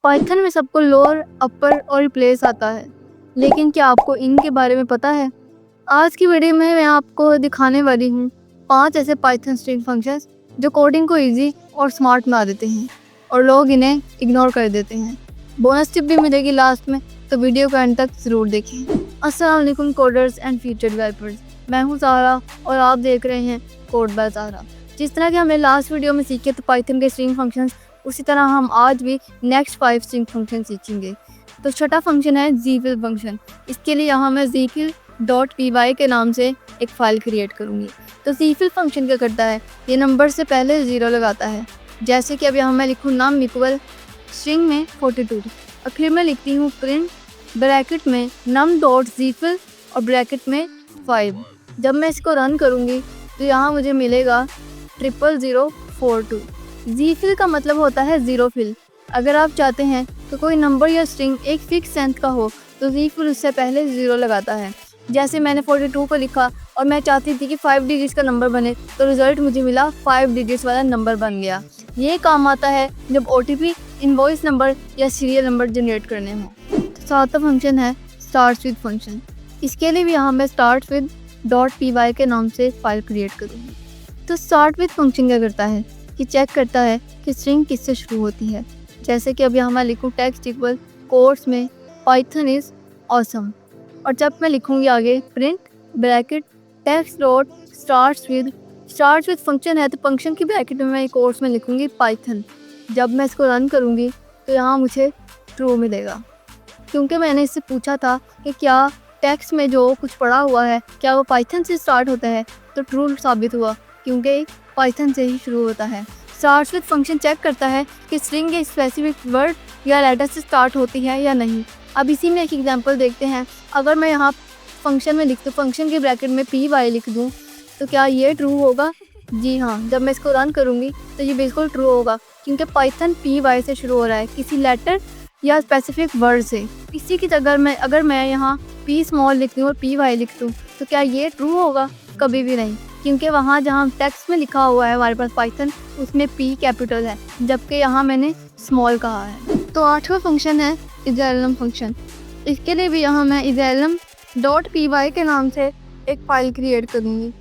Python में सबको lower, अपर और रिप्लेस आता है, लेकिन क्या आपको इनके बारे में पता है? आज की वीडियो में मैं आपको दिखाने वाली हूँ 5 ऐसे पाइथन स्ट्रिंग फंक्शंस जो कोडिंग को इजी और स्मार्ट बना देते हैं और लोग इन्हें इग्नोर कर देते हैं। बोनस टिप भी मिलेगी लास्ट में, तो वीडियो का अंत तक ज़रूर देखें। अस्सलाम वालेकुम कोडर्स एंड फ्यूचर डेवलपर्स, मैं हूँ ज़ारा और आप देख रहे हैं कोड बाय ज़ारा। जिस तरह के हमने लास्ट वीडियो में सीखे तो पाइथन के स्ट्रिंग फंक्शंस, उसी तरह हम आज भी नेक्स्ट 5 स्ट्रिंग फंक्शन सीखेंगे। तो छठा फंक्शन है zfill फंक्शन। इसके लिए यहाँ मैं zfill.py के नाम से एक फ़ाइल क्रिएट करूँगी। तो zfill फंक्शन क्या करता है, ये नंबर से पहले 0 लगाता है। जैसे कि अब यहाँ मैं लिखूँ नम इक्वल स्ट्रिंग में 42 और फिर मैं लिखती हूँ प्रिंट ब्रैकेट में num.zfill और ब्रैकेट में 5। जब मैं इसको रन करूँगी तो यहाँ मुझे मिलेगा 00042। zfill का मतलब होता है ज़ीरो फिल। अगर आप चाहते हैं तो कोई नंबर या स्ट्रिंग एक फिक्स लेंथ का हो तो zfill उससे पहले 0 लगाता है। जैसे मैंने 42 को लिखा और मैं चाहती थी कि 5 डिजिट्स का नंबर बने, तो रिजल्ट मुझे मिला 5 डिजिट्स वाला नंबर बन गया। ये काम आता है जब OTP, इनवॉइस नंबर या सीरियल नंबर जनरेट करने हों। तो सातवां फंक्शन है स्टार्ट विद फंक्शन। इसके लिए भी यहाँ मैं स्टार्ट विद .py के नाम से फाइल क्रिएट करूँगी। तो स्टार्ट विद फंक्शन क्या करता है कि चेक करता है कि स्ट्रिंग किससे शुरू होती है। जैसे कि अब यहाँ मैं लिखूँ टेक्स्ट इक्वल कोट्स में पाइथन इज़ ऑसम, और जब मैं लिखूँगी आगे print bracket text dot start with function है तो फंक्शन की ब्रैकेट में मैं कोट्स में लिखूँगी पाइथन। जब मैं इसको रन करूँगी तो यहाँ मुझे ट्रू मिलेगा, क्योंकि मैंने इससे पूछा था कि क्या टेक्स्ट में जो कुछ पड़ा हुआ है क्या वो पाइथन से स्टार्ट होता है, तो ट्रू साबित हुआ क्योंकि पाइथन से ही शुरू होता है। स्टार्ट विद फंक्शन चेक करता है कि स्ट्रिंग के स्पेसिफिक वर्ड या लेटर से स्टार्ट होती है या नहीं। अब इसी में एक एग्जांपल देखते हैं। अगर मैं यहाँ फंक्शन में लिख दूँ, फंक्शन के ब्रैकेट में py लिख दूँ, तो क्या ये ट्रू होगा? जी हाँ, जब मैं इसको रन करूँगी तो ये बिल्कुल ट्रू होगा, क्योंकि पाइथन py से शुरू हो रहा है, किसी लेटर या स्पेसिफिक वर्ड से। इसी की जगह अगर मैं यहाँ p स्मॉल लिख दूँ और py लिख दूँ, तो क्या ये ट्रू होगा? कभी भी नहीं, क्योंकि वहाँ जहाँ टेक्स्ट में लिखा हुआ है हमारे पास पाइथन, उसमें p कैपिटल है, जबकि यहाँ मैंने स्मॉल कहा है। तो आठवां फंक्शन है इजैलम फंक्शन। इसके लिए भी यहाँ मैं इजैलम.py के नाम से एक फ़ाइल क्रिएट करूँगी।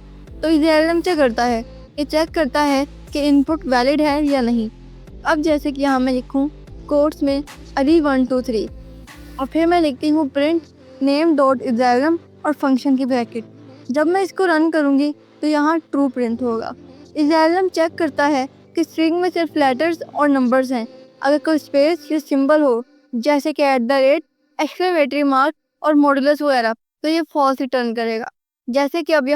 तो इजैलम क्या करता है, ये चेक करता है कि इनपुट वैलिड है या नहीं। अब जैसे कि यहाँ मैं लिखूँ कोट्स में अली 1 2 3 और फिर मैं लिखती हूँ प्रिंट name.isalem और फंक्शन की ब्रैकेट। जब मैं इसको रन करूँगी तो यहाँ ट्रू प्रिंट होगा। इजैलम चेक करता है कि स्ट्रिंग में सिर्फ लेटर्स और नंबर्स हैं। अगर कोई स्पेस या सिंबल हो, जैसे कि @ एक्सक्लेमेटरी मार्क और मॉडुलस वगैरह, तो ये फॉल्स रिटर्न करेगा। जैसे कि अब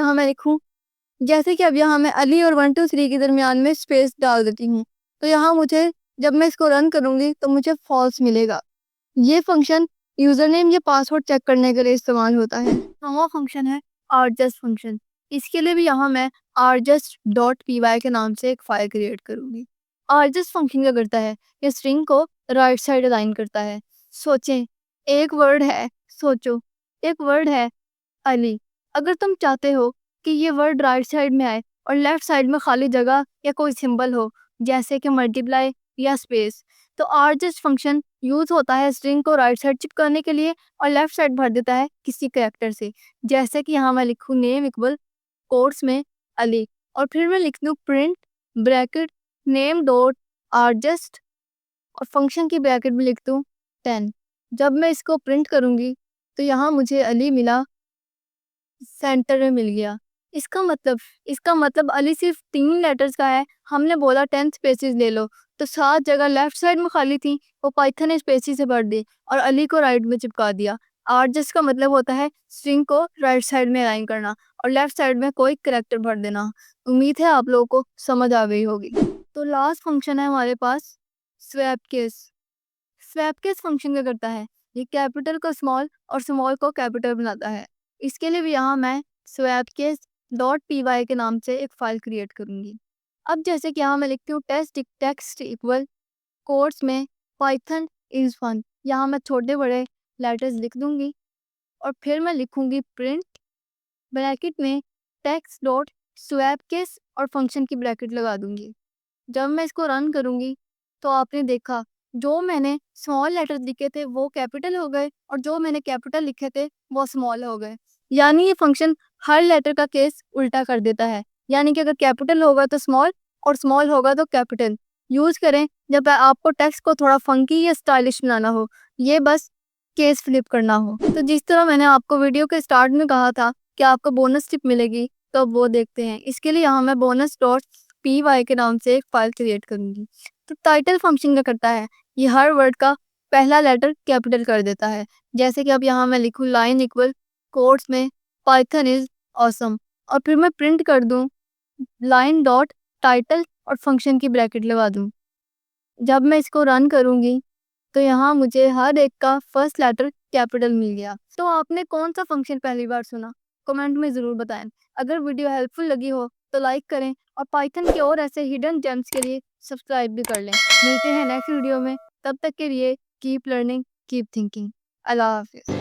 यहाँ मैं अली और 1 2 3 के दरमियान में स्पेस डाल देती हूँ, तो यहाँ मुझे, जब मैं इसको रन करूँगी तो मुझे फॉल्स मिलेगा। ये फंक्शन यूज़र नेम या पासवर्ड चेक करने के लिए इस्तेमाल होता है। नौवां फंक्शन है आरजस्ट फंक्शन। इसके लिए भी यहाँ मैं argest.py के नाम से एक फ़ाइल क्रिएट करूँगी। आरजस्ट फंक्शन क्या करता है, ये स्ट्रिंग को राइट साइड अलाइन करता है। सोचो, एक वर्ड है अली। अगर तुम चाहते हो कि ये वर्ड राइट साइड में आए और लेफ्ट साइड में खाली जगह या कोई सिंबल हो, जैसे कि मल्टीप्लाई या स्पेस, तो आरजस्ट फंक्शन यूज़ होता है स्ट्रिंग को राइट साइड चिपकाने के लिए और लेफ्ट साइड भर देता है किसी कैरेक्टर से। जैसे कि यहाँ मैं लिखूँ नेम इक्वल कोट्स में अली और फिर मैं लिख दूँ प्रिंट ब्रैकेट name.argest और फंक्शन की ब्रैकेट में लिख दूँ 10। जब मैं इसको प्रिंट करूँगी तो यहाँ मुझे अली मिला, सेंटर में मिल गया। इसका मतलब अली सिर्फ 3 लेटर्स का है। हमने बोला 10 स्पेसेस ले लो, तो 7 जगह लेफ्ट साइड में खाली थी, वो पाइथन ने स्पेसेस से भर दी और अली को राइट में चिपका दिया। आरजस्ट का मतलब होता है स्ट्रिंग को राइट साइड में अलाइन करना और लेफ्ट साइड में कोई करैक्टर भर देना। उम्मीद है आप लोगों को समझ आ गई होगी। तो लास्ट फंक्शन है हमारे पास swap case. Swap case function क्या करता है, ये कैपिटल को स्मॉल और स्मॉल को कैपिटल बनाता है। इसके लिए भी यहाँ मैं swapcase.py के नाम से एक फ़ाइल क्रिएट करूँगी। अब जैसे कि यहाँ मैं लिखती हूँ टेक्स्ट इक्वल कोट्स में पाइथन इज़ फन। यहाँ मैं छोटे बड़े लेटर्स लिख दूँगी और फिर मैं लिखूँगी प्रिंट ब्रैकेट में टेक्स्ट डॉट स्वैपकेस और फंक्शन की ब्रैकेट लगा दूँगी। जब मैं इसको रन करूँगी तो आपने देखा जो मैंने स्मॉल लेटर लिखे थे वो कैपिटल हो गए और जो मैंने कैपिटल लिखे थे वो स्मॉल हो गए। यानी ये फंक्शन हर लेटर का केस उल्टा कर देता है। यानी कि अगर कैपिटल होगा तो स्मॉल और स्मॉल होगा तो कैपिटल। यूज करें जब आपको टेक्स्ट को थोड़ा फंकी या स्टाइलिश बनाना हो, ये बस केस फ्लिप करना हो। तो जिस तरह मैंने आपको वीडियो के स्टार्ट में कहा था कि आपको बोनस टिप मिलेगी, तो अब वो देखते हैं। इसके लिए यहाँ मैं bonus डॉट py के नाम से एक फाइल क्रिएट करूंगी। तो टाइटल फंक्शन क्या करता है, ये हर वर्ड का पहला लेटर कैपिटल कर देता है। जैसे कि अब यहाँ मैं लिखूँ लाइन इक्वल कोट्स में पाइथन इज ऑसम, और फिर मैं प्रिंट कर दूँ लाइन डॉट टाइटल और फंक्शन की ब्रैकेट लगा दूँ। जब मैं इसको रन करूँगी तो यहाँ मुझे हर एक का फर्स्ट लेटर कैपिटल मिल गया। तो आपने कौन सा फंक्शन पहली बार सुना, कमेंट में ज़रूर बताएं। अगर वीडियो हेल्पफुल लगी हो तो लाइक करें और पाइथन के और ऐसे हिडन जेम्स के लिए सब्सक्राइब भी कर लें। मिलते हैं नेक्स्ट वीडियो में, तब तक के लिए कीप लर्निंग कीप थिंकिंग। अल्लाह हाफिज़।